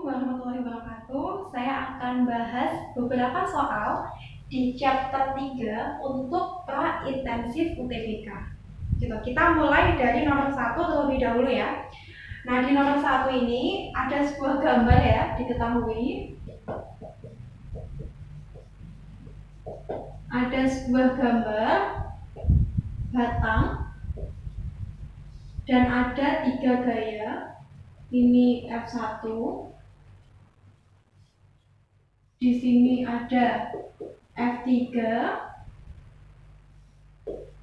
warahmatullahi wabarakatuh. Saya akan bahas beberapa soal di chapter 3 untuk pra-intensif UTBK. Gitu. Kita mulai dari nomor 1 terlebih dahulu ya. Nah, di nomor 1 ini ada sebuah gambar ya, diketahui. Ada sebuah gambar batang dan ada 3 gaya. Ini F1. Di sini ada F3.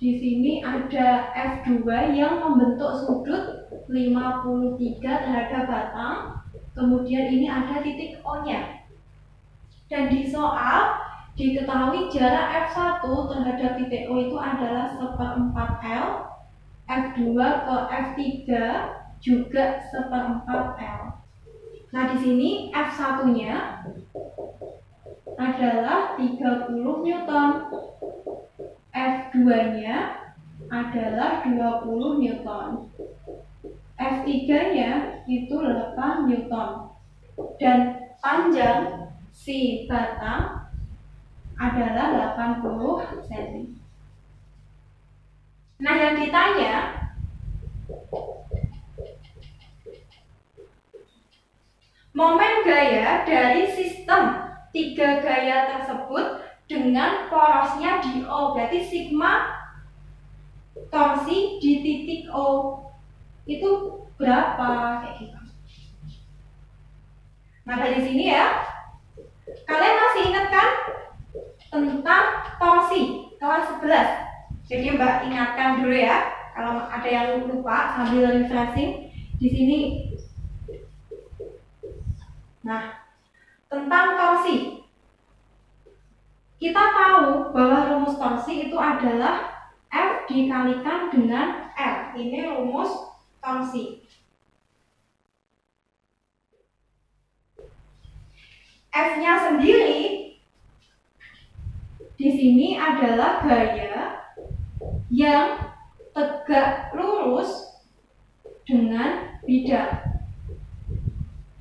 Di sini ada F2 yang membentuk sudut 53 terhadap batang. Kemudian ini ada titik O-nya. Dan di soal diketahui jarak F1 terhadap titik O itu adalah 1/4 L. F2 ke F3 juga 1/4 L. Nah, di sini F1-nya adalah 30 Newton. F2-nya adalah 20 Newton. F3-nya itu 8 Newton. Dan panjang si batang adalah 80 cm. Nah, yang ditanya momen gaya dari sistem 3 gaya tersebut dengan porosnya di O. Berarti sigma torsi di titik O itu berapa? Kayak gitu. Nah, dari sini ya, kalian masih ingat kan tentang torsi kelas 11? Jadi Mbak ingatkan dulu ya, kalau ada yang lupa sambil refreshing di sini. Nah, tentang torsi, kita tahu bahwa rumus torsi itu adalah F dikalikan dengan L. Ini rumus torsi. F-nya sendiri di sini adalah gaya yang tegak lurus dengan bidang.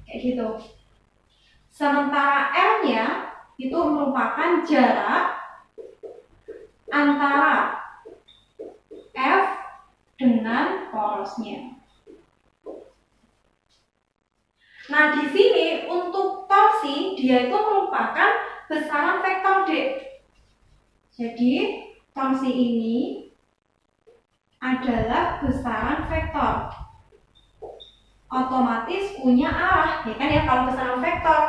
Kayak gitu. Sementara L-nya itu merupakan jarak antara F dengan porosnya. Nah, di sini untuk torsi dia itu merupakan besaran vektor D. Jadi torsi ini adalah besaran vektor. Otomatis punya arah, ya kan ya, kalau besaran vektor.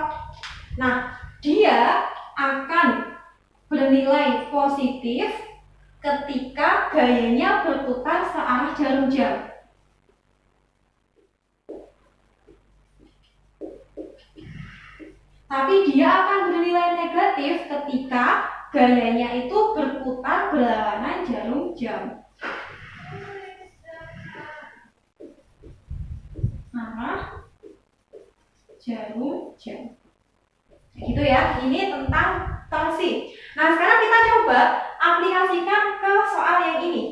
Nah, dia akan bernilai positif ketika gayanya berputar searah jarum jam. Tapi dia akan bernilai negatif ketika gayanya itu berputar berlawanan jarum jam. Arah jarum jam. Gitu ya, ini tentang torsi. Nah, sekarang kita coba aplikasikan ke soal yang ini.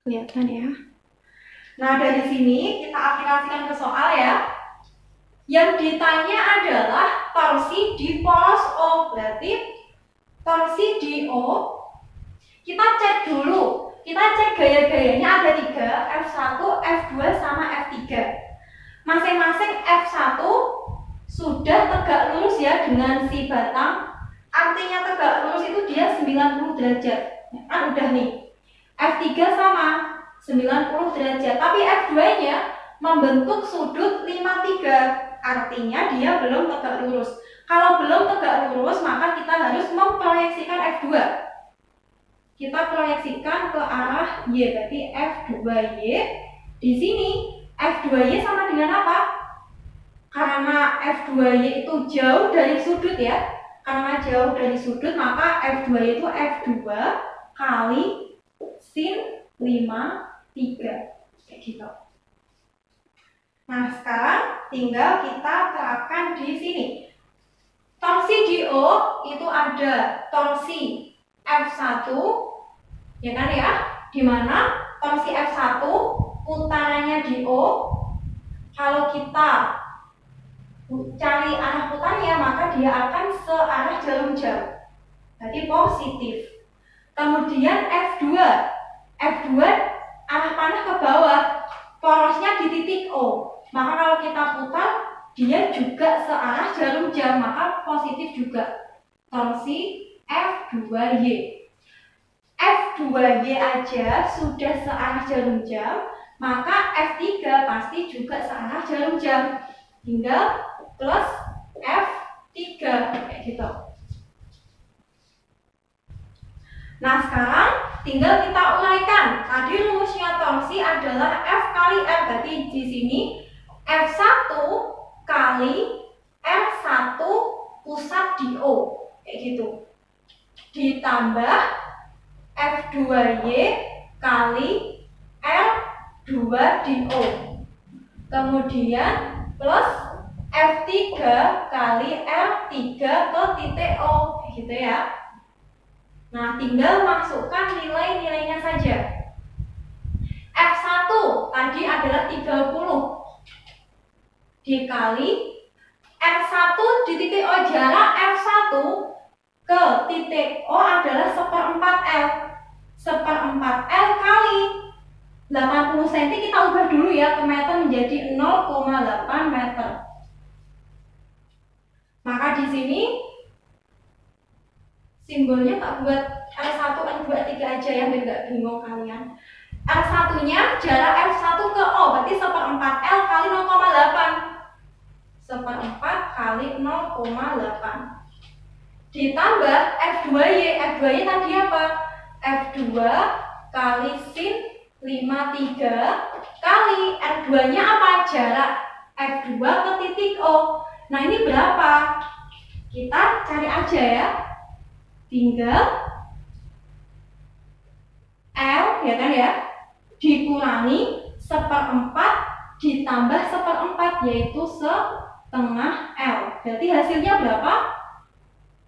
Kelihatan ya. Nah, dari sini kita aplikasikan ke soal ya. Yang ditanya adalah torsi di poros O. Berarti torsi di O, kita cek dulu. Kita cek gaya-gayanya ada 3, F1, F2, sama F3. Masing-masing F1 sudah tegak lurus ya dengan si batang. Artinya tegak lurus itu dia 90 derajat. Kan udah nih. F3 sama 90 derajat. Tapi F2-nya membentuk sudut 53. Artinya dia belum tegak lurus. Kalau belum tegak lurus, maka kita harus memproyeksikan F2. Kita proyeksikan ke arah Y, berarti F2Y. Di sini F2Y sama dengan apa? Karena F2Y itu jauh dari sudut ya. Karena jauh dari sudut, maka F2Y itu F2 kali sin 53. Kayak gitu. Nah, sekarang tinggal kita terapkan di sini. Torsi di O itu ada torsi F1, ya kan ya? Di mana torsi F1 putarannya di O Kalau kita cari arah putarnya, maka dia akan searah jarum jam, berarti positif. Kemudian F2 arah panah ke bawah, porosnya di titik O, maka kalau kita putar dia juga searah jarum jam, maka positif juga. Torsi F2Y. F2Y aja sudah searah jarum jam, maka F3 pasti juga searah jarum jam. Tinggal plus F3 kayak gitu. Nah, sekarang tinggal kita uraikan. Tadi rumusnya torsi adalah F kali R, berarti di sini F1 kali R1 pusat di O, kayak gitu. Ditambah F2Y kali R2 di O. Kemudian plus F3 kali R3 ke titik O, kayak gitu ya. Nah, tinggal masukkan nilai-nilainya saja. F1 tadi adalah 30 dikali R1 di titik O, jarak F1 ke titik O adalah 1/4L. 1/4L kali 80 cm, kita ubah dulu ya ke meter menjadi 0,8 meter. Maka di sini simbolnya tak buat R1, R2, R3 aja ya, biar nggak bingung kalian. R1-nya jarak F1 ke O, berarti 1/4L kali 0,8. 1/4 kali 0,8. Ditambah F2Y. F2Y tadi apa? F2 kali sin 53 kali R2-nya apa? Jarak F2 ke titik O. Nah, ini berapa? Kita cari aja ya. Tinggal L ya kan ya, dikurangi 1/4 ditambah 1/4, yaitu setengah L. Berarti hasilnya berapa?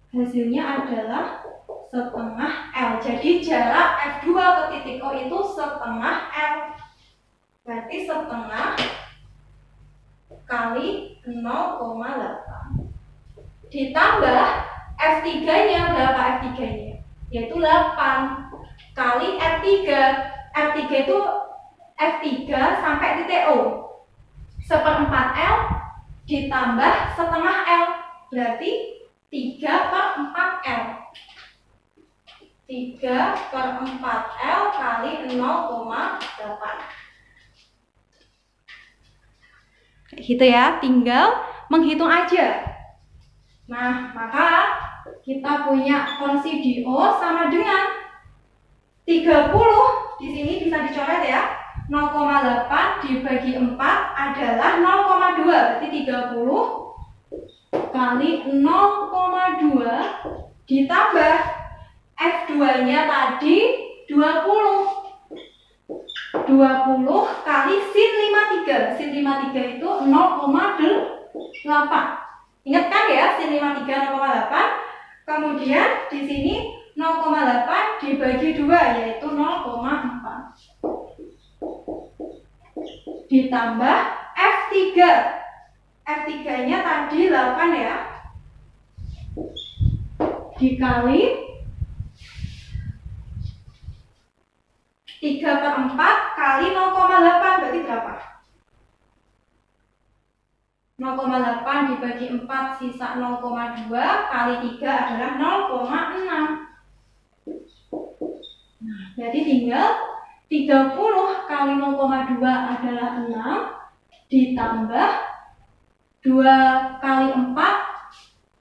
Hasilnya adalah setengah L. Jadi jarak F2 ke titik O itu setengah L. Berarti setengah kali 0,8. Ditambah F3-nya berapa? F3-nya yaitu 8 kali R3. R3 itu F3 sampai titik O 1/4L ditambah setengah L, berarti 3/4L. 3/4L kali 0,8. Gitu ya, tinggal menghitung aja. Nah, maka kita punya torsi di O sama dengan 30. Di sini bisa dicoret ya. 0,8 dibagi 4 adalah 0,2. Berarti 30 kali 0,2 ditambah F2-nya tadi 20. 20 kali sin 53. Sin 53 itu 0,8. Ingat kan ya, sin 53 0,8. Kemudian di sini 0,8 dibagi 2 yaitu 0,4. Ditambah F3. F3-nya tadi 8 ya. Dikali 3/4 kali 0,8 berarti berapa? 0,8 dibagi 4 sisa 0,2 kali 3 adalah 0,6. Nah, jadi tinggal 30 kali 0,2 adalah 6 ditambah 2 kali 4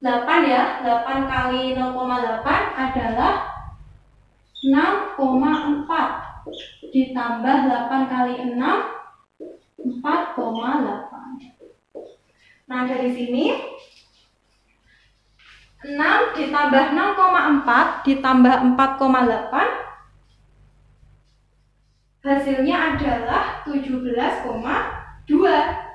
8 ya. 8 kali 0,8 adalah 6,4 ditambah 8 kali 6 4,8. Nah, dari sini 6 ditambah 6,4 ditambah 4,8 hasilnya adalah 17,2.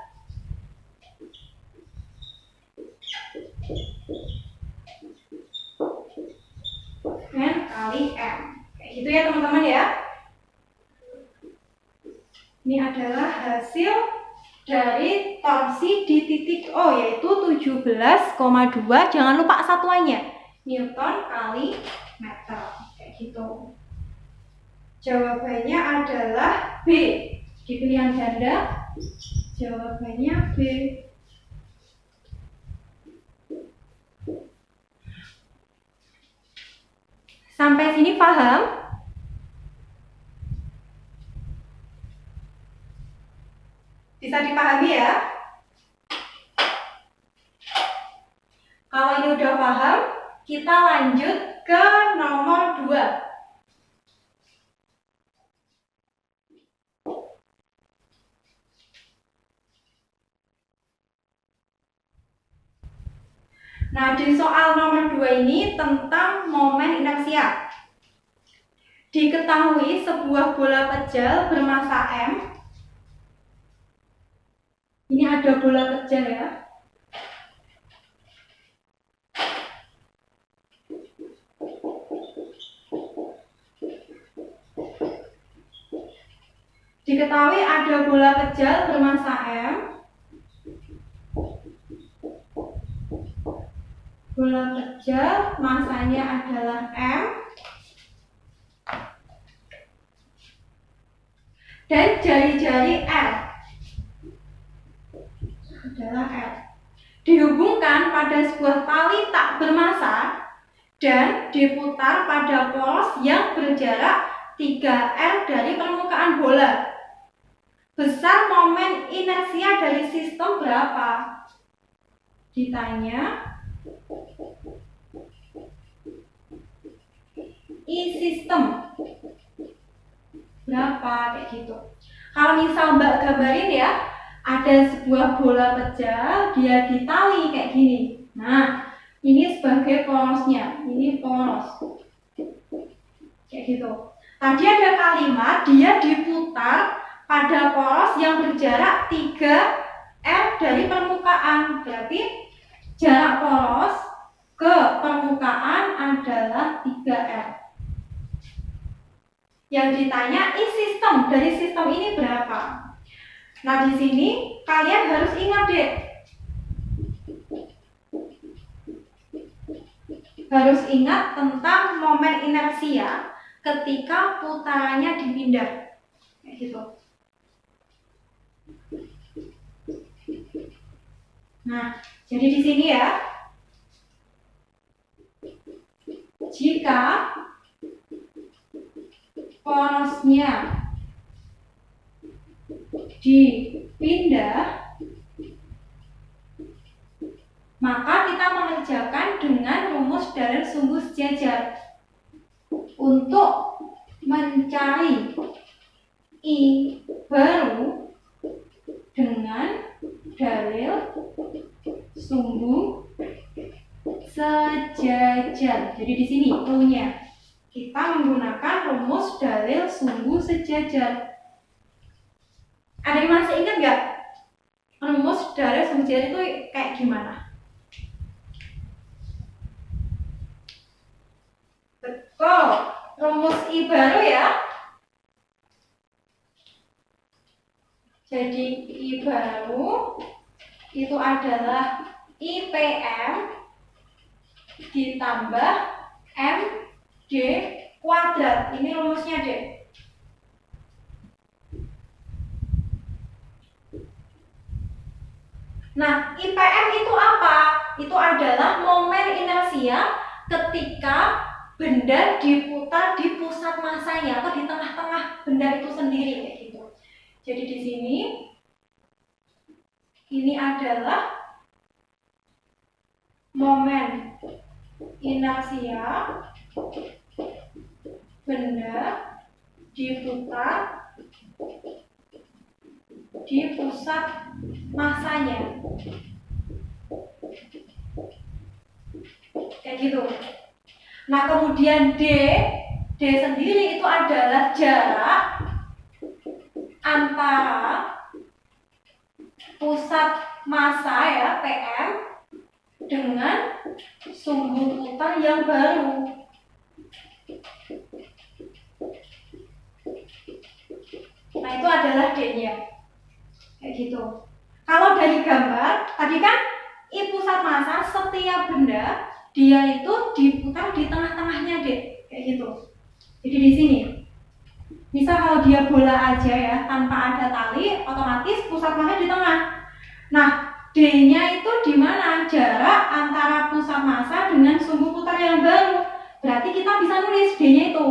N kali M. Kayak gitu ya teman-teman ya. Ini adalah hasil dari torsi di titik O, yaitu 17,2. Jangan lupa satuannya, Newton kali meter, kayak gitu. Jawabannya adalah B. Di pilihan ganda, jawabannya B. Sampai sini paham? Bisa dipahami ya? Kalau ini udah paham, kita lanjut ke nomor 2. Nah, di soal nomor 2 ini tentang momen inersia. Diketahui sebuah bola pejal bermassa M. Ini ada bola pejal ya. Diketahui ada bola pejal bermassa M. Bola pejal massanya adalah M. Dan jari-jari L adalah L. Dihubungkan pada sebuah tali tak bermassa dan diputar pada poros yang berjarak 3L dari permukaan bola. Besar momen inersia dari sistem berapa? Ditanya I sistem berapa, kayak gitu. Kalau misal Mbak gambarin ya, ada sebuah bola pejal, dia ditali kayak gini. Nah, ini sebagai porosnya, ini poros, kayak gitu. Tadi ada kalimat dia diputar pada poros yang berjarak 3L dari permukaan. Berarti jarak poros ke permukaan adalah 3L. Yang ditanya I sistem, dari sistem ini berapa? Nah, di sini kalian harus ingat deh. Harus ingat tentang momen inersia ketika putarannya dipindah. Kayak gitu. Nah, jadi di sini ya. Jika porosnya dipindah, maka kita mengerjakan dengan rumus dalil sumbu sejajar untuk mencari I baru dengan dalil sumbu sejajar. Jadi di sini cluenya kita menggunakan rumus dalil sumbu sejajar. Ada yang masih ingat nggak rumus dalil sumbu sejajar itu kayak gimana? Betul, rumus I baru ya. Jadi I baru itu adalah IPM ditambah MD kuadrat. Ini rumusnya deh. Nah, IPM itu apa? Itu adalah momen inersia ketika benda diputar di pusat massanya atau di tengah-tengah benda itu sendiri, kayak gitu. Jadi di sini ini adalah momen inersia benda diputar di pusat massanya, kayak gitu. Nah, kemudian D sendiri itu adalah jarak antara pusat massa ya PM dengan sumbu putar yang baru. Nah, itu adalah D-nya. Kayak gitu. Jadi di sini, misal kalau dia bola aja ya, tanpa ada tali, otomatis pusat massa di tengah. Nah, D-nya itu di mana? Jarak antara pusat massa dengan sumbu putar yang baru. Berarti kita bisa nulis D-nya itu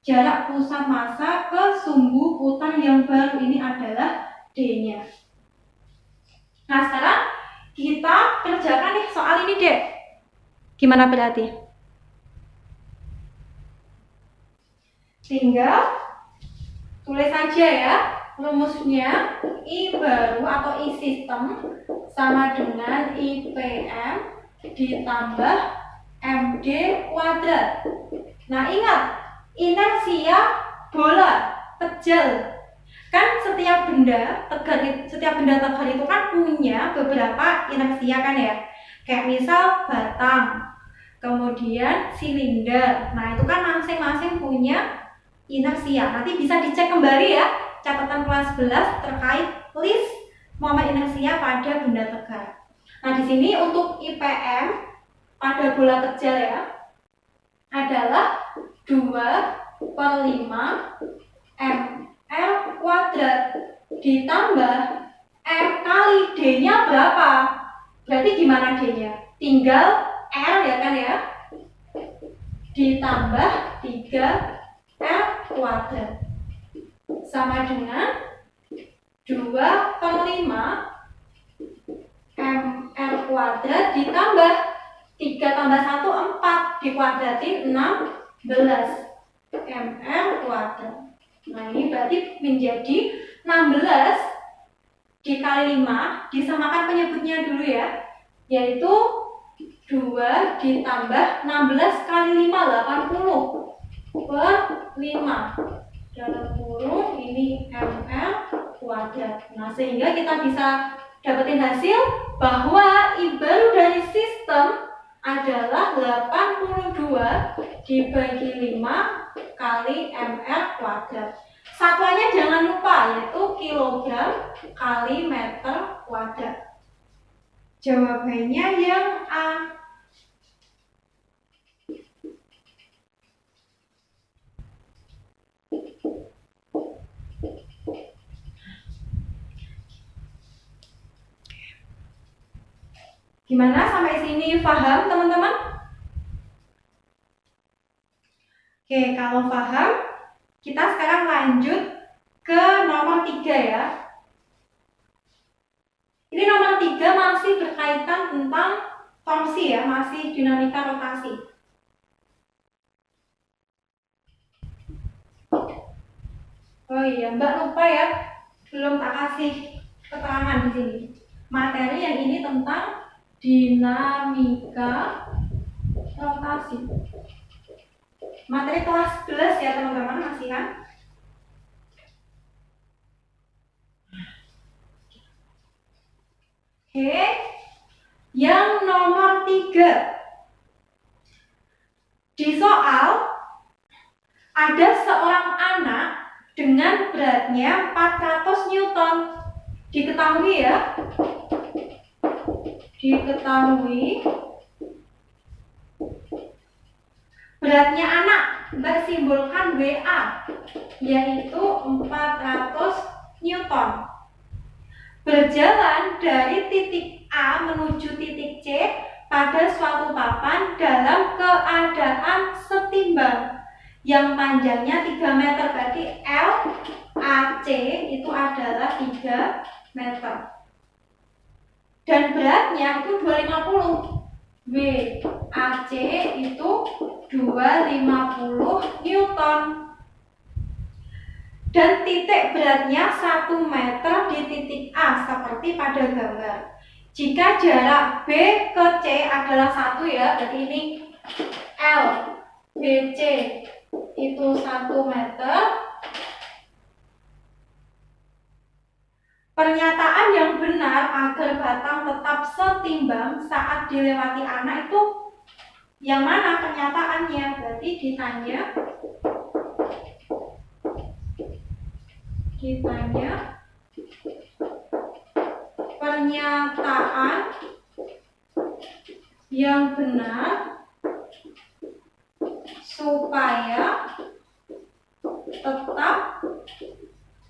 jarak pusat massa ke sumbu putar yang baru. Ini adalah D-nya. Nah, sekarang kita kerjakan nih soal ini, Dek. Gimana berarti? Tinggal tulis saja ya rumusnya. I baru atau I sistem sama dengan IPM ditambah MD kuadrat. Nah, ingat, inersia bola kecil. Kan setiap benda tegar itu kan punya beberapa inersia kan ya. Kayak misal batang, kemudian silinder. Nah, itu kan masing-masing punya inersia. Nanti bisa dicek kembali ya catatan kelas 11 terkait list momen inersia pada benda tegar. Nah, di sini untuk IPM pada bola kecil ya adalah 2/5 ml kuadrat ditambah M kali D-nya berapa? Berarti gimana D-nya? Tinggal R ya kan ya, ditambah 3L kuadrat sama dengan 2/5 ml kuadrat ditambah 3 tambah 1 4 dikuadratin 16 ml kuadrat. Nah, ini berarti menjadi 16 dikali 5, disamakan penyebutnya dulu ya, yaitu 2 ditambah 16 kali 5, 80/5 dalam kurung ini ml kuadrat. Nah, sehingga kita bisa dapetin hasil bahwa I baru dari sistem adalah 82 dibagi 5 kali ml kuadrat. Satuannya jangan lupa, yaitu kilogram kali meter kuadrat. Jawabannya yang A. Gimana sampai sini paham teman-teman? Oke, kalau paham, kita sekarang lanjut ke nomor 3 ya. Ini nomor 3 masih berkaitan tentang torsi ya, masih dinamika rotasi. Oh iya, Mbak lupa ya, belum tak kasih keterangan di sini. Materi yang ini tentang dinamika rotasi. Materi kelas 11 ya teman-teman, masih kan? Oke, yang nomor 3. Di soal ada seorang anak dengan beratnya 400 Newton. Diketahui ya, beratnya anak, Mbak simbolkan WA, yaitu 400 Newton. Berjalan dari titik A menuju titik C pada suatu papan dalam keadaan setimbang yang panjangnya 3 meter. Berarti LAC itu adalah 3 meter. Dan beratnya itu 250. WAC itu 250 Newton. Dan titik beratnya 1 meter di titik A seperti pada gambar. Jika jarak B ke C adalah 1 ya, berarti ini L BC itu 1 meter. Pernyataan yang benar agar batang tetap setimbang saat dilewati anak itu yang mana pernyataannya? Berarti ditanya pernyataan yang benar supaya tetap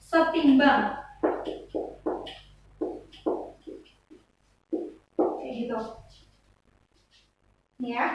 setimbang. Kayak gitu. Ini ya.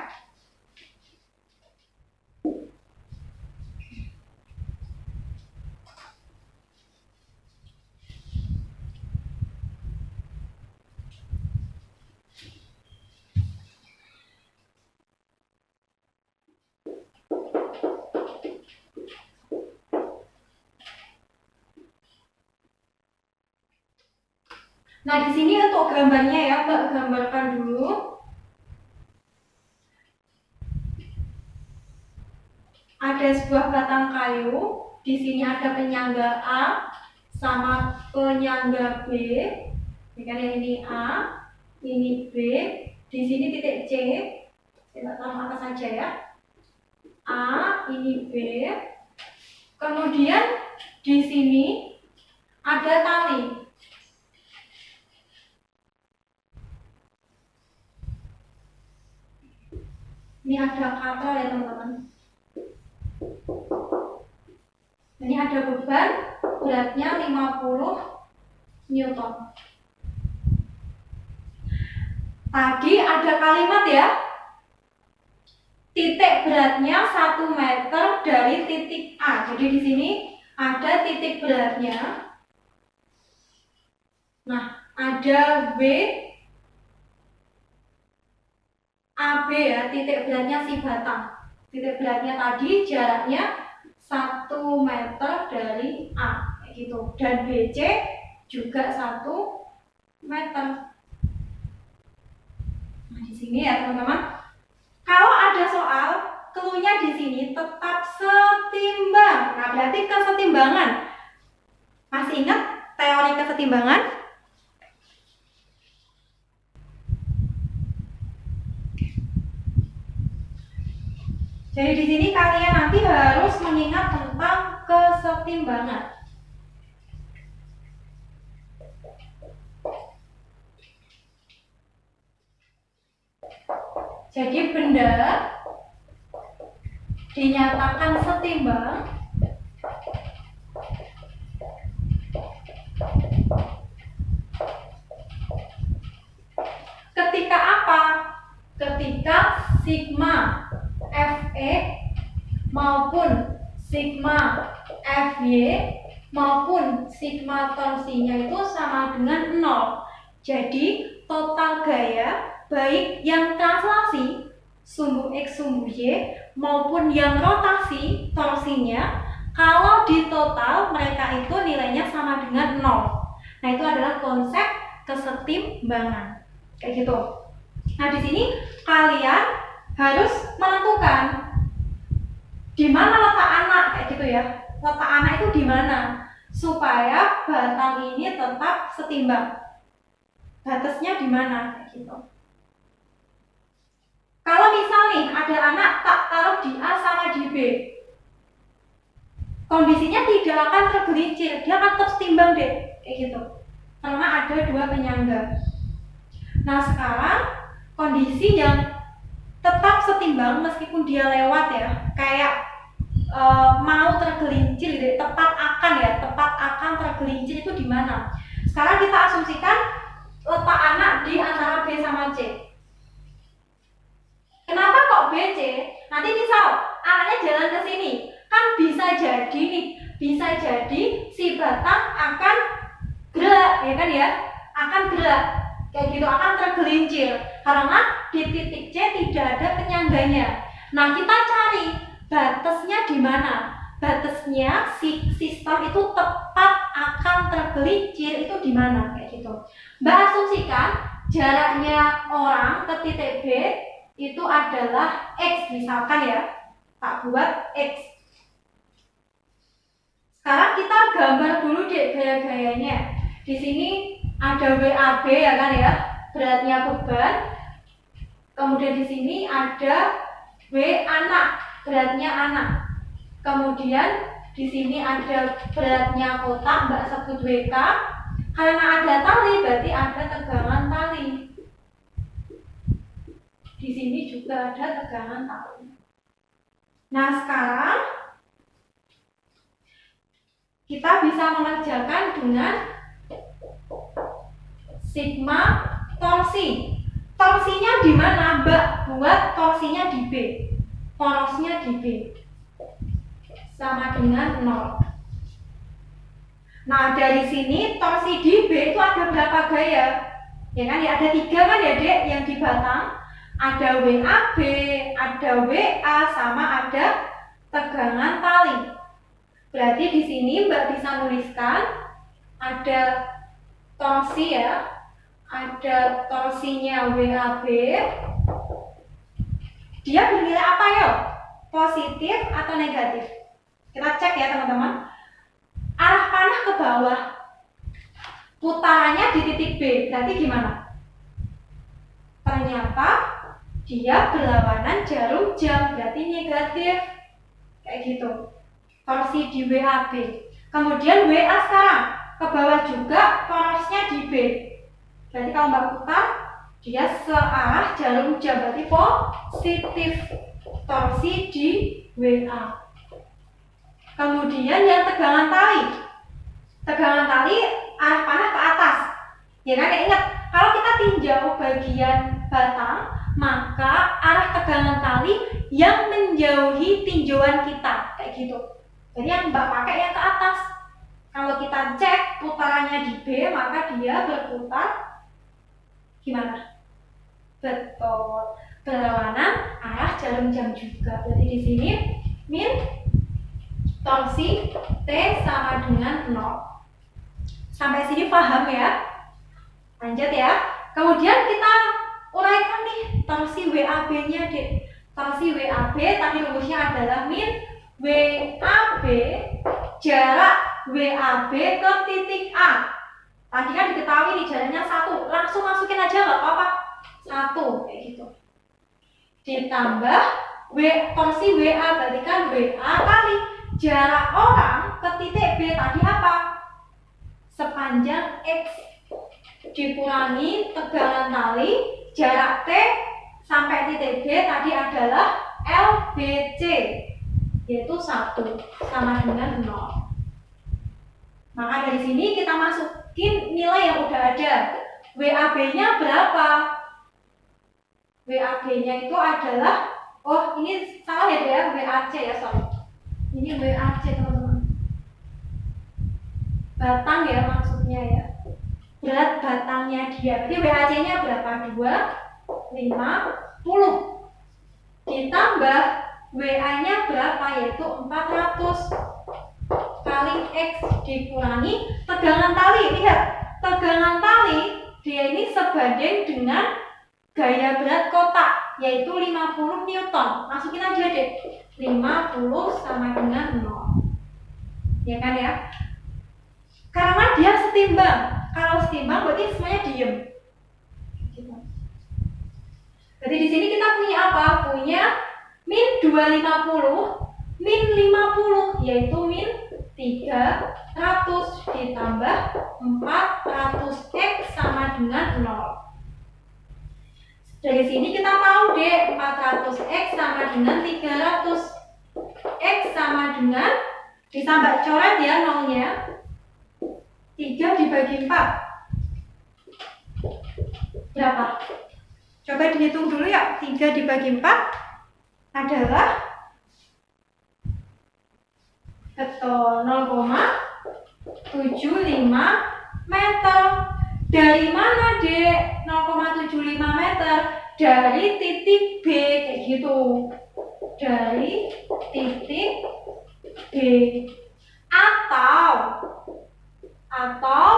Nah, di sini untuk gambarnya ya, Mbak gambarkan dulu. Ada sebuah batang kayu, di sini ada penyangga A sama penyangga B. Ini kan yang ini A, ini B, di sini titik C. Kita taruh atas saja ya. A, ini B. Kemudian di sini ada tali. Ini ada kabel ya teman-teman. Ini ada beban beratnya 50 Newton. Tadi ada kalimat ya, titik beratnya 1 meter dari titik A. Jadi di sini ada titik beratnya. Nah, ada B, AB ya, titik beratnya si batang. Titik beratnya tadi jaraknya 1 meter dari A, kayak gitu. Dan BC juga 1 meter. Nah, di sini ya teman-teman. Kalau ada soal, clue-nya di sini tetap setimbang. Nah, berarti kesetimbangan. Masih ingat teori kesetimbangan? Jadi di sini kalian nanti harus mengingat tentang kesetimbangan. Jadi benda dinyatakan setimbang ketika apa? Ketika sigma Fe maupun sigma Fy maupun sigma torsinya itu sama dengan 0. Jadi total gaya baik yang translasi sumbu X sumbu Y maupun yang rotasi torsinya, kalau di total mereka itu nilainya sama dengan 0. Nah, itu adalah konsep kesetimbangan. Kayak gitu. Nah, di sini kalian harus menentukan di mana letak anak, kayak gitu ya. Letak anak itu di mana supaya batang ini tetap setimbang. Batasnya di mana, kayak gitu. Kalau misal nih ada anak tak taruh di A sama di B, kondisinya tidak akan tergelincir, dia akan tetap setimbang deh, kayak gitu. Karena ada 2 penyangga. Nah, sekarang kondisi yang tetap setimbang meskipun dia lewat ya, kayak mau tergelincir gitu, tepat akan tergelincir itu di mana? Sekarang kita asumsikan letak anak di antara B sama C. Kenapa kok BC? Nanti misal anaknya jalan ke sini, kan bisa jadi nih, bisa jadi si batang akan gerak, ya kan ya? Akan gerak, kayak gitu, akan tergelincir karena di titik C tidak ada penyangganya. Nah, kita cari batasnya di mana? Batasnya si sistem itu tepat akan tergelincir itu di mana, kayak gitu. Mbak asumsikan jaraknya orang ke titik B itu adalah X misalkan ya, tak buat X. Sekarang kita gambar dulu deh gaya-gayanya. Di sini ada WAB ya kan ya, beratnya beban. Kemudian di sini ada W anak, beratnya anak. Kemudian di sini ada beratnya kotak, Mbak sebut WK. Karena ada tali berarti ada tegangan tali. Di sini juga ada tegangan tali. Nah, sekarang kita bisa mengerjakan dengan sigma torsi. Torsinya di mana, Mbak? Buat torsinya di B. Torsinya di B. Sama dengan 0. Nah, dari sini torsi di B itu ada berapa gaya? Ya kan, ya ada 3 kan ya, Dek, yang di batang. Ada WAB, ada WA, sama ada tegangan tali. Berarti di sini Mbak bisa nuliskan ada torsi ya. Ada torsinya WAB. Dia bernilai apa ya? Positif atau negatif? Kita cek ya teman-teman. Arah panah ke bawah, putarannya di titik B, berarti gimana? Ternyata dia berlawanan jarum jam, berarti negatif. Kayak gitu. Torsi di WAB. Kemudian WA sekarang ke bawah juga, torsinya di B. Berarti kalau Mbak putar, dia searah jarum jam, berarti positif. Torsi di WA. Kemudian yang tegangan tali. Tegangan tali arah panah ke atas. Ya kan, ingat, kalau kita tinjau bagian batang, maka arah tegangan tali yang menjauhi tinjauan kita, kayak gitu. Jadi yang Mbak pakai yang ke atas. Kalau kita cek putarannya di B, maka dia berputar gimana? Betul, berlawanan arah jarum jam juga. Jadi di sini min torsi T sama dengan 0. Sampai sini paham ya? Lanjut ya. Kemudian kita uraikan nih torsi WAB-nya, Dek. Torsi WAB tadi rumusnya adalah min WAB jarak WAB ke titik A. Tadi kan diketahui nih jaraknya 1. Langsung masukin aja nggak apa-apa. 1 kayak gitu. Ditambah torsi WA, berarti kan WA kali jarak orang ke titik B tadi apa? Sepanjang X dikurangi tegangan tali jarak T sampai titik B tadi adalah LBC, yaitu 1 sama dengan 0. Maka dari sini kita masukin nilai yang udah ada. WAB-nya berapa? WAB-nya itu adalah, oh ini salah ya, WAC ya, sorry. Ini WAC teman-teman. Batang ya maksudnya ya. Berat batangnya dia. Jadi WAC-nya berapa? 250. Ditambah WA-nya berapa? Yaitu 400 kali X dikurangi tegangan tali. Lihat, tegangan tali dia ini sebanding dengan gaya berat kotak, yaitu 50 Newton. Masukin aja deh. 50 sama dengan 0. Ya kan ya? Karena dia setimbang. Kalau setimbang berarti semuanya diem. Jadi di sini kita punya apa? Punya min 250 min 50, yaitu min 300 ditambah 400X sama dengan 0. Dari sini kita tahu deh 400X sama dengan 300. X sama dengan, bisa Mbak coret ya nolnya. 3 dibagi 4 berapa? Coba dihitung dulu ya. 3 dibagi 4 adalah betul 0,75 meter. Dari mana Dek? 0,75 meter dari titik B, kayak gitu. Dari titik B. Atau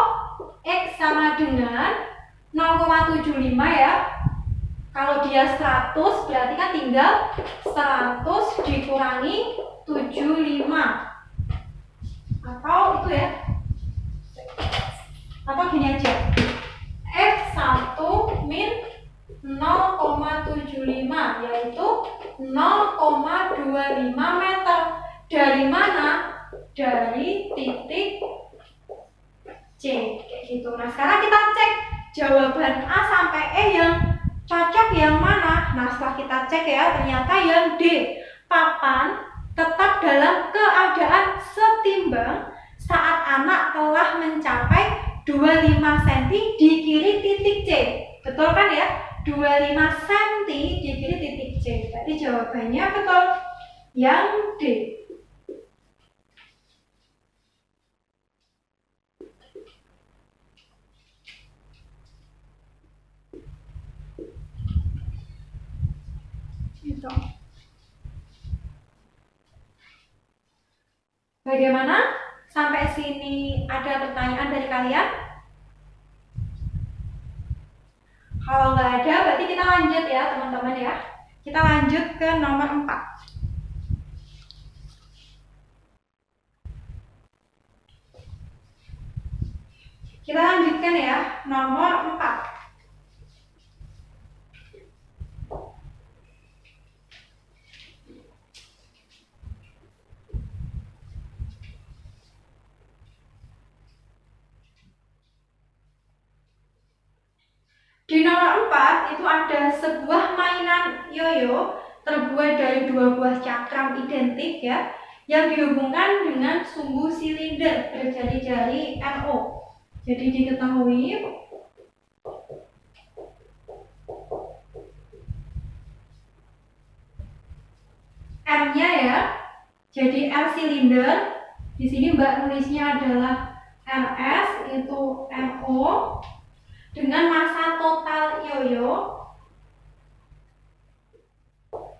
X sama dengan 0,75 ya. Kalau dia 100 berarti kan tinggal 100 dikurangi 75. Atau itu ya. Atau gini aja. X1 min 0,75 yaitu 0,25 meter. Dari mana? Dari titik C, kayak gitu. Nah, sekarang kita cek jawaban A sampai E yang cocok yang mana. Nah, setelah kita cek ya, ternyata yang D, papan tetap dalam keadaan setimbang saat anak telah mencapai 25 cm di kiri titik C. Betul kan ya? 25 cm di kiri titik C. Berarti jawabannya betul. Yang D. Gitu. Bagaimana? Sampai sini ada pertanyaan dari kalian? Kalau nggak ada, berarti kita lanjut ya teman-teman ya. Kita lanjut ke nomor 4. Kita lanjutkan ya, nomor 4. Di nomor 4 itu ada sebuah mainan yoyo terbuat dari 2 buah cakram identik ya, yang dihubungkan dengan sumbu silinder berjari-jari NO. Jadi diketahui M-nya ya. Jadi L silinder. Di sini Mbak nulisnya adalah MS itu NO dengan massa total yoyo.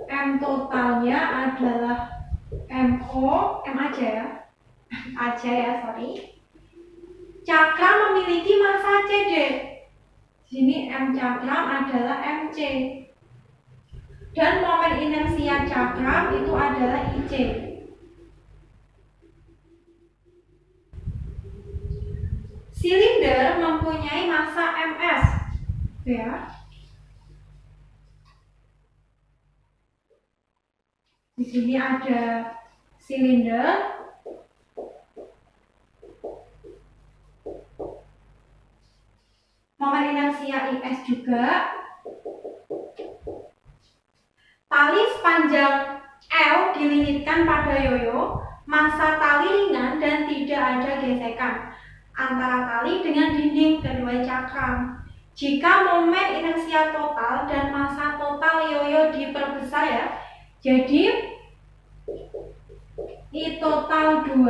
M totalnya adalah MO, M aja ya. Aja ya, sorry. Cakram memiliki massa CD. Sini M cakram adalah MC. Dan momen inersia cakram itu adalah IC. Silinder mempunyai massa MS. Ya. Di sini ada silinder. Momen inersia IS juga. Tali sepanjang L dililitkan pada yoyo, massa tali ringan dan tidak ada gesekan antara tali dengan dinding kedua cakram. Jika momen inersia total dan massa total yoyo diperbesar ya, jadi I total 2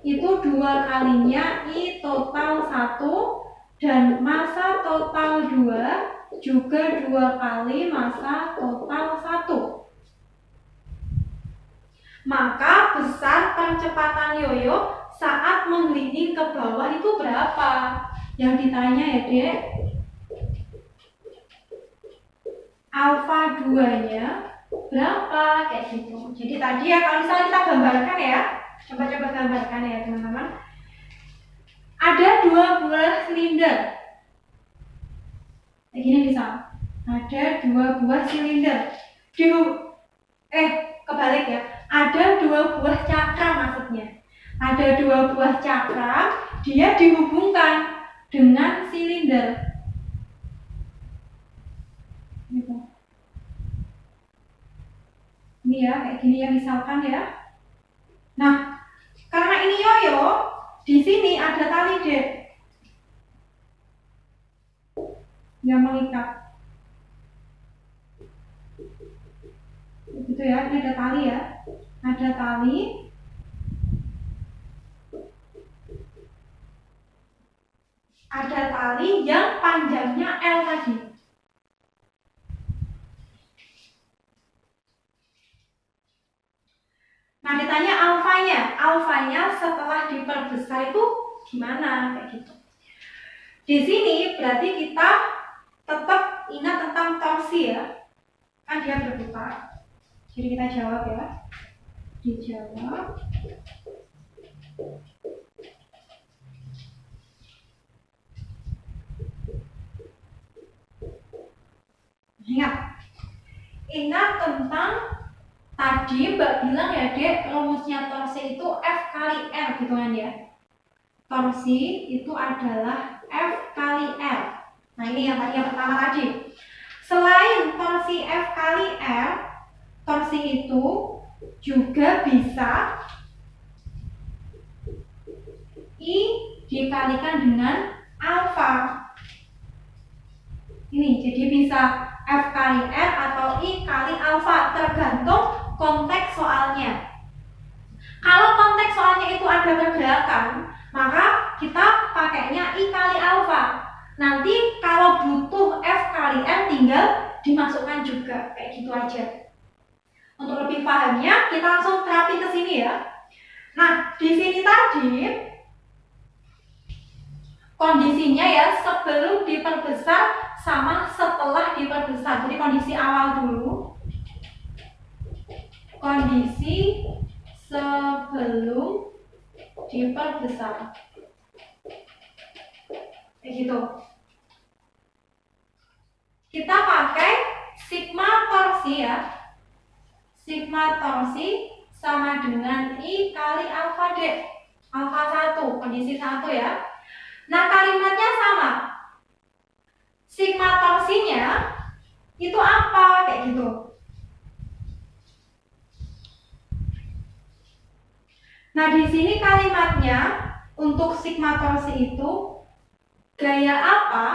itu 2 kalinya I total 1 dan massa total 2 juga 2 kali massa total 1. Maka besar percepatan yoyo saat menggelinding ke bawah itu berapa? Yang ditanya ya Dek. Alfa 2-nya berapa? Kayak gitu. Jadi tadi ya, kalau misalnya kita gambarkan ya, coba gambarkan ya teman-teman. Ada 2 buah silinder. Kayak gini misal. Ada 2 buah silinder. Kebalik ya. Ada 2 buah cakram maksudnya. Ada 2 buah cakram, dia dihubungkan dengan silinder. Gitu. Ini ya, kayak gini ya misalkan ya. Nah, karena ini yoyo, di sini ada tali D yang mengikat. Gitu ya, ini ada tali ya. Ada tali. Ada tali yang panjangnya L tadi. Nah, ditanya alfanya setelah diperbesar itu gimana, kayak gitu. Di sini berarti kita tetap ingat tentang torsi ya, kan dia berputar. Jadi kita jawab ya, dijawab. Ingat tentang tadi Mbak bilang ya Dek, rumusnya torsi itu F kali R gitu kan ya. Torsi itu adalah F kali R. Nah ini yang tadi yang pertama tadi. Selain torsi F kali R, torsi itu juga bisa I dikalikan dengan alfa. Ini jadi bisa F kali R atau I kali alfa, tergantung konteks soalnya. Kalau konteks soalnya itu ada pergerakan, maka kita pakainya I kali alfa. Nanti kalau butuh F kali R tinggal dimasukkan juga, kayak gitu aja. Untuk lebih pahamnya, kita langsung terapin ke sini ya. Nah, di sini tadi kondisinya ya sebelum diperbesar sama setelah diperbesar. Jadi kondisi awal dulu. Kondisi sebelum diperbesar. Kayak gitu. Kita pakai sigma torsi ya. Sigma torsi sama dengan I kali alfa D. Alfa 1, kondisi 1 ya. Nah, kalimatnya sama. Sigma torsinya itu apa? Kayak gitu. Nah, di sini kalimatnya untuk sigma torsi itu gaya apa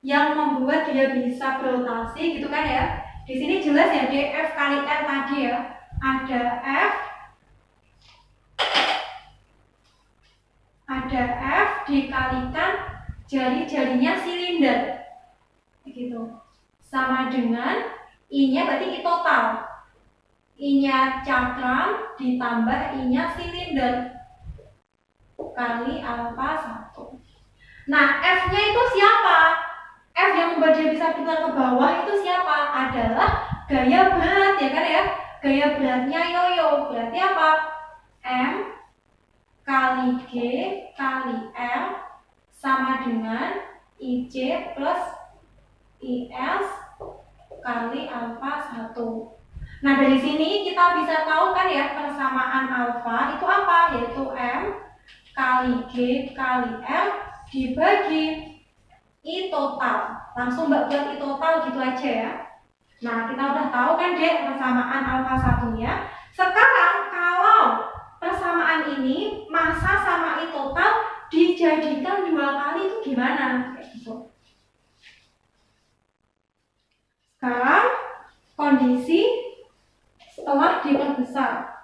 yang membuat dia bisa berotasi gitu kan ya. Di sini jelas ya df kali r tadi ya. Ada F dikalikan jari-jarinya silinder. Begitu. Sama dengan I-nya berarti I total. I-nya cakram ditambah I-nya silinder kali alfa 1. Nah, F-nya itu siapa? F yang membuat dia bisa putar ke bawah itu siapa? Adalah gaya berat ya kan ya? Gaya beratnya yoyo. Berarti apa? M kali G kali L sama dengan IC plus IS kali alfa 1. Nah, dari sini kita bisa tahu kan ya persamaan alfa itu apa? Yaitu M kali G kali L dibagi I total. Langsung Mbak buat I total gitu aja ya. Nah, kita udah tahu kan dek persamaan alfa 1-nya. Sekarang kalau persamaan ini massa sama I total dijadikan 2 kali itu gimana? Kayak gitu. Sekarang kondisi setelah diperbesar.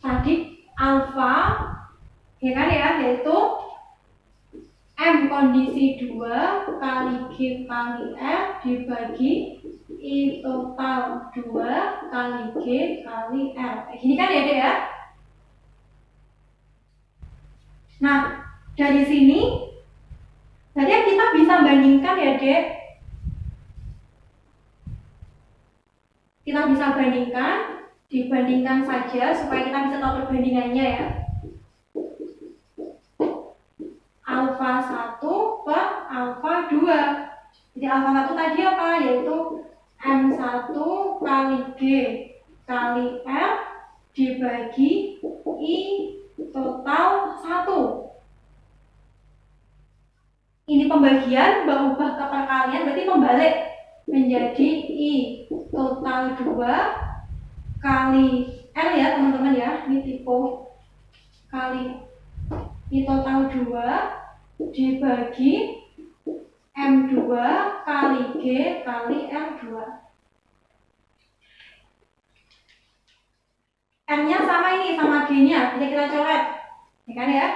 Tadi alfa ya kan ya, yaitu M kondisi 2 kali G kali F dibagi I total 2 kali G kali L. Gini kan ya dek ya. Nah, dari sini berarti kita bisa bandingkan ya dek. Kita bisa dibandingkan saja supaya kita bisa tahu perbandingannya ya. Alfa 1 per alfa 2. Jadi alfa 1 tadi apa? Yaitu M1 kali G kali L dibagi I total 1. Ini pembagian berubah ke perkalian, berarti membalik menjadi I total 2 kali L ya teman-teman ya. Ini tipe kali I total 2 dibagi M2 kali G kali M2. M-nya sama ini, sama G-nya, bisa kita coret, ya kan ya?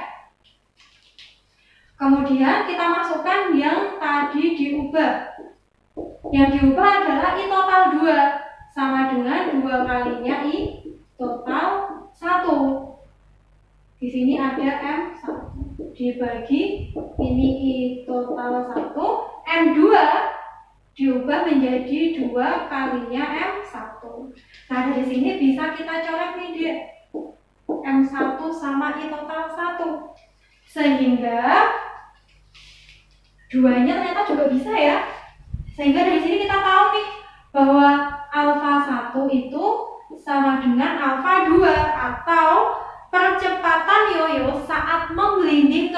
Kemudian kita masukkan yang tadi diubah. Yang diubah adalah I total 2 sama dengan 2 kalinya I total 1. Di sini ada M1 dibagi ini I total 1, M2 diubah menjadi 2 kalinya M1. Nah, dari sini bisa kita coret nih dia M1 sama I total 1. Sehingga duanya ternyata juga bisa ya. Sehingga dari sini kita tahu nih bahwa alfa 1 itu sama dengan alfa 2 atau percepatan yoyo saat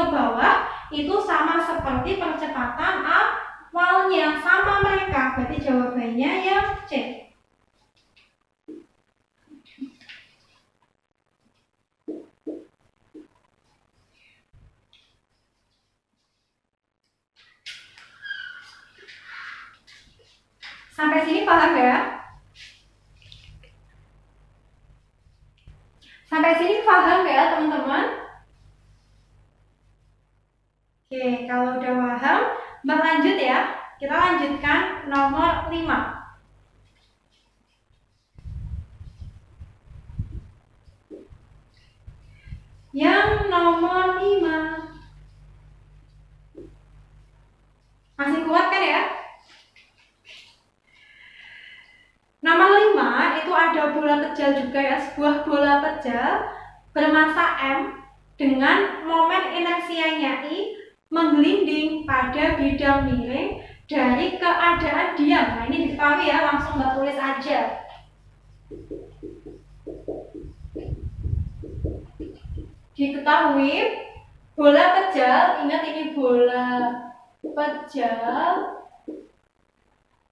ke bawah itu sama seperti percepatan awalnya, sama mereka. Berarti jawabannya yang C. Sampai sini paham ya? Sampai sini paham ya teman-teman? Oke, kalau udah paham, berlanjut ya. Kita lanjutkan nomor 5. Yang nomor 5. Masih kuat kan ya? Nomor 5 itu ada bola pejal juga ya, sebuah bola pejal bermassa M dengan momen inersianya I menggelinding pada bidang miring dari keadaan diam. Nah, ini diketahui ya, langsung Mbak tulis aja. Diketahui bola pejal, ingat ini bola pejal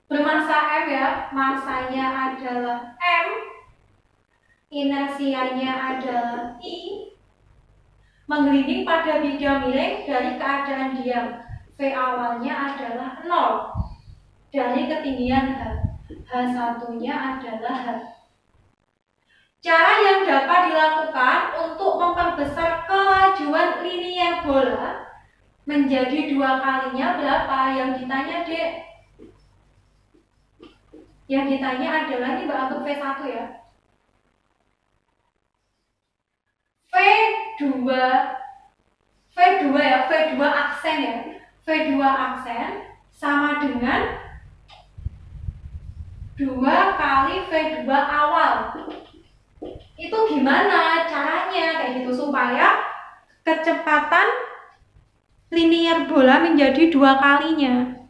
bermassa M ya, massanya adalah M, inersianya adalah I, menggelinding pada bidang miring dari keadaan diam. V awalnya adalah 0 dari ketinggian H. H1-nya adalah H. Cara yang dapat dilakukan untuk memperbesar kelajuan linier bola menjadi 2 kalinya berapa? Yang ditanya Dek. Yang ditanya adalah, ini Mbak anggap V1 ya. V2 ya, V2 aksen ya. V2 aksen sama dengan 2 kali V2 awal. Itu gimana caranya kayak gitu supaya kecepatan linier bola menjadi 2 kalinya.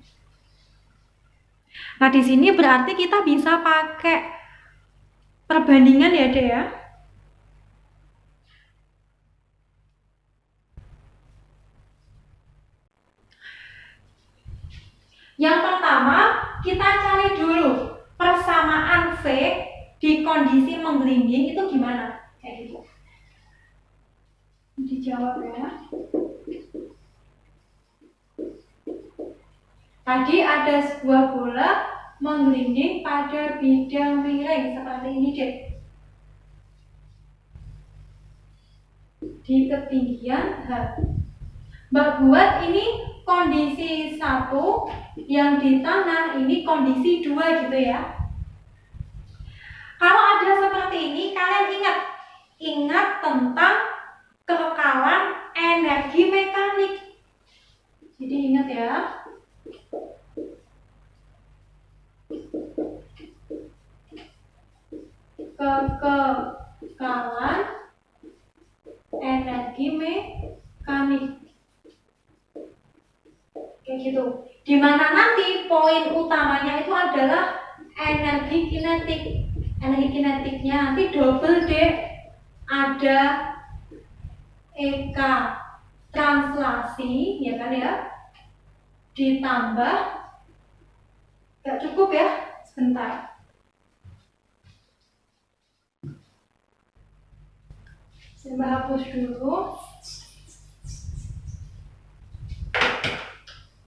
Nah, di sini berarti kita bisa pakai perbandingan ya, Dek ya. Yang pertama, kita cari dulu persamaan V di kondisi menggelinding itu gimana? Kayak gitu. Dijawab ya. Tadi ada sebuah bola menggelinding pada bidang miring seperti ini, Dek. Di ketinggian H. Mbak buat ini kondisi 1, yang di tanah ini kondisi 2 gitu ya. Kalau ada seperti ini, kalian ingat tentang kekekalan energi mekanik. Jadi ingat ya. Kekekalan energi mekanik. Kayak gitu. Dimana nanti poin utamanya itu adalah energi kinetik. Energi kinetiknya nanti double deh. Ada EK translasi, ya kan ya? Ditambah, gak cukup ya? Sebentar. Saya hapus dulu.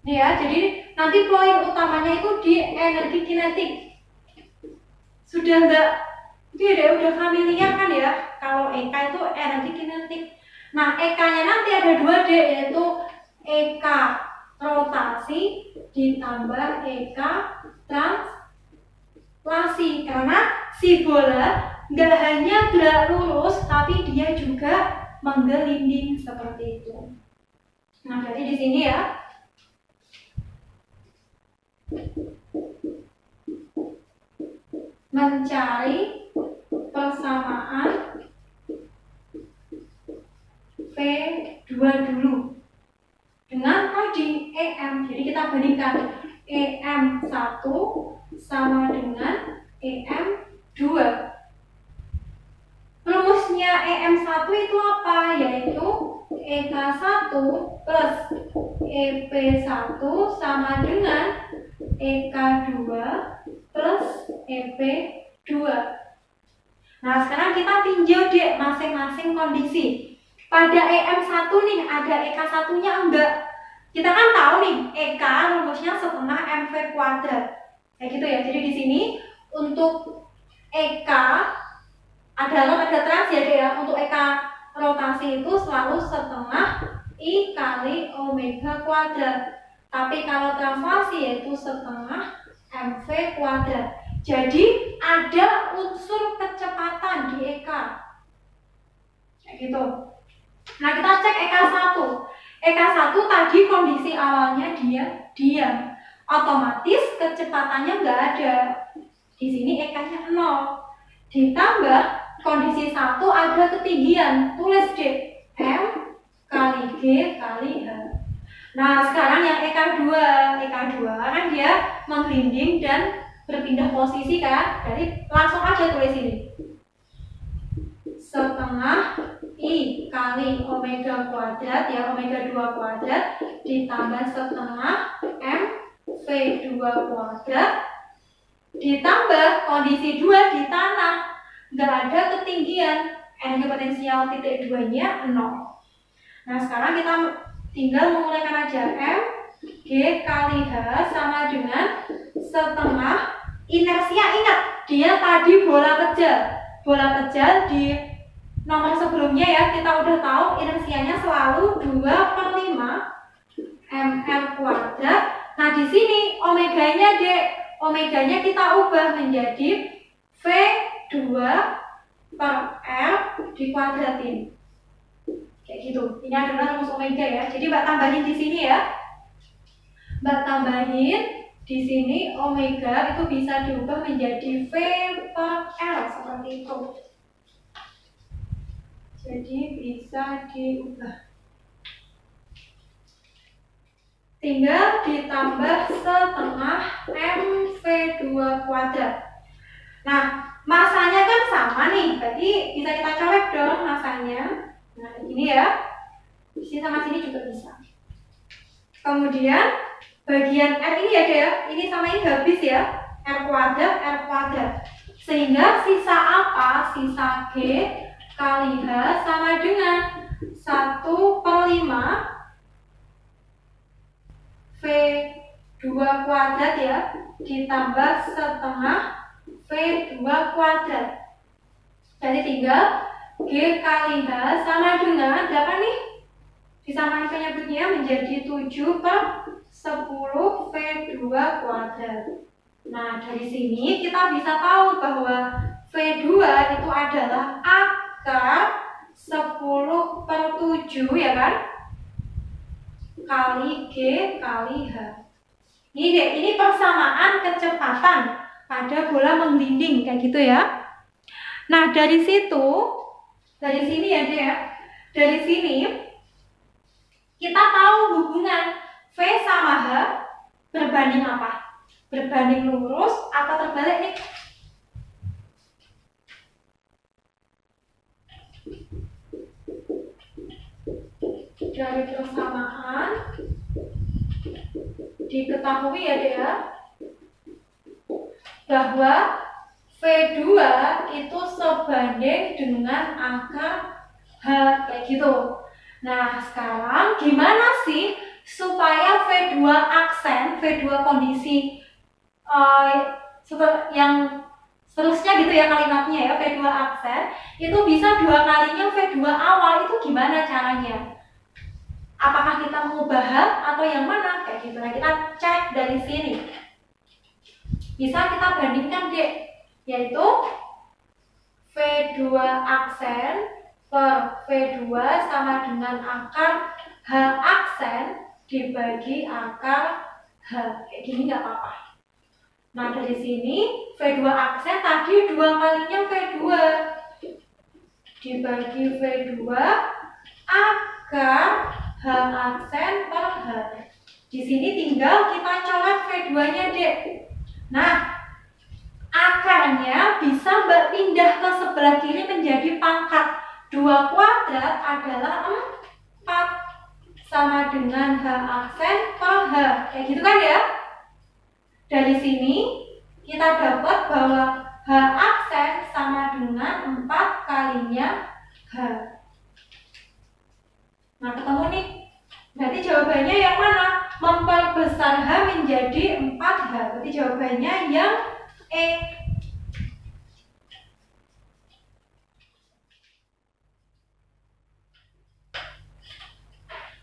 Ya, jadi nanti poin utamanya itu di energi kinetik. Sudah enggak, udah familiar kan ya? Kalau EK itu energi kinetik. Nah, EK-nya nanti ada 2 D, yaitu EK rotasi ditambah EK translasi. Karena si bola nggak hanya gerak lurus, tapi dia juga menggelinding seperti itu. Nah, jadi di sini ya. Mencari persamaan V2 dulu dengan tadi EM. Jadi kita bandingkan EM1 sama dengan EM2. Rumusnya EM1 itu apa? Yaitu EK1 plus EP1 sama dengan EK2 plus EP2. Nah, sekarang kita tinjau deh masing-masing kondisi. Pada EM1 nih ada EK1-nya enggak? Kita kan tahu nih, EK rumusnya setengah MV kuadrat. Kayak gitu ya. Jadi di sini untuk EK adalah ada trans ya deh ya. Untuk EK rotasi itu selalu setengah I kali omega kuadrat. Tapi kalau translasi yaitu setengah MV kuadrat. Jadi ada unsur kecepatan di EK. Kayak gitu. Nah, kita cek EK1. EK1 tadi kondisi awalnya dia diam. Otomatis kecepatannya nggak ada. Di sini EK-nya 0. Ditambah kondisi 1 ada ketinggian. Tulis deh M kali G kali H. Nah, sekarang yang EK2 kan dia menggelinding dan berpindah posisi kan. Jadi langsung aja tulis ini. Setengah I kali omega kuadrat ya, omega 2 kuadrat ditambah setengah M V2 kuadrat ditambah kondisi 2 di tanah, nggak ada ketinggian, energi potensial titik 2 nya 0. Nah, sekarang kita tinggal menguraikan aja M G kali H sama dengan setengah inersia. Ingat, dia tadi bola kecil di nomor sebelumnya ya, kita udah tahu inersianya selalu 2/5 ml kuadrat. Nah, di sini omeganya omeganya kita ubah menjadi V2 per L dikuadratin. Kayak gitu. Ini adalah rumus omega ya. Jadi Mbak tambahin di sini ya. Mbak tambahin di sini omega itu bisa diubah menjadi V per L seperti itu. Jadi bisa diubah. Tinggal ditambah setengah MV2 kuadrat. Nah, masanya kan sama nih, berarti bisa kita colek dong masanya. Nah, ini ya. Di sini sama sini juga bisa. Kemudian bagian R ini ya, ya. Ini sama ini habis ya. R kuadrat. Sehingga sisa apa? Sisa G kali H sama dengan 1/5 V2 kuadrat ya, ditambah setengah V2 kuadrat. Jadi tinggal G kali H sama dengan berapa nih? Disamakan penyebutnya menjadi 7/10 V2 kuadrat. Nah, dari sini kita bisa tahu bahwa V2 itu adalah akar 10/7 ya kan? Kali G kali H. Ini persamaan kecepatan pada bola menggelinding kayak gitu ya. Nah, dari sini ya dia. Dari sini kita tahu hubungan V sama H berbanding apa? Berbanding lurus atau terbalik nih? Dari persamaan diketahui ya dia bahwa V2 itu sebanding dengan akar H kayak gitu. Nah, sekarang gimana sih supaya V2 aksen, V2 kondisi yang seterusnya gitu ya kalimatnya ya, V2 aksen itu bisa 2 kalinya V2 awal, itu gimana caranya? Apakah kita mengubah atau yang mana? Kayak gitu. Nah, kita cek dari sini. Bisa kita bandingkan deh, yaitu V2 aksen per V2 sama dengan akar H aksen dibagi akar H. Kayak gini nggak apa-apa. Nah, dari sini V2 aksen tadi 2 kalinya V2 dibagi V2 akar H aksen per H. Di sini tinggal kita colek V2-nya deh. Nah, akarnya bisa pindah ke sebelah kiri menjadi pangkat 2 kuadrat adalah 4 sama dengan H aksen per H. Kayak gitu kan ya? Dari sini kita dapat bahwa H aksen sama dengan 4 kalinya H. Nah, ketemu nih. Berarti jawabannya yang mana? Memperbesar H menjadi 4H. Berarti jawabannya yang E.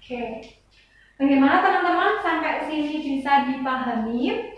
Oke. Bagaimana teman-teman sampai sini bisa dipahami?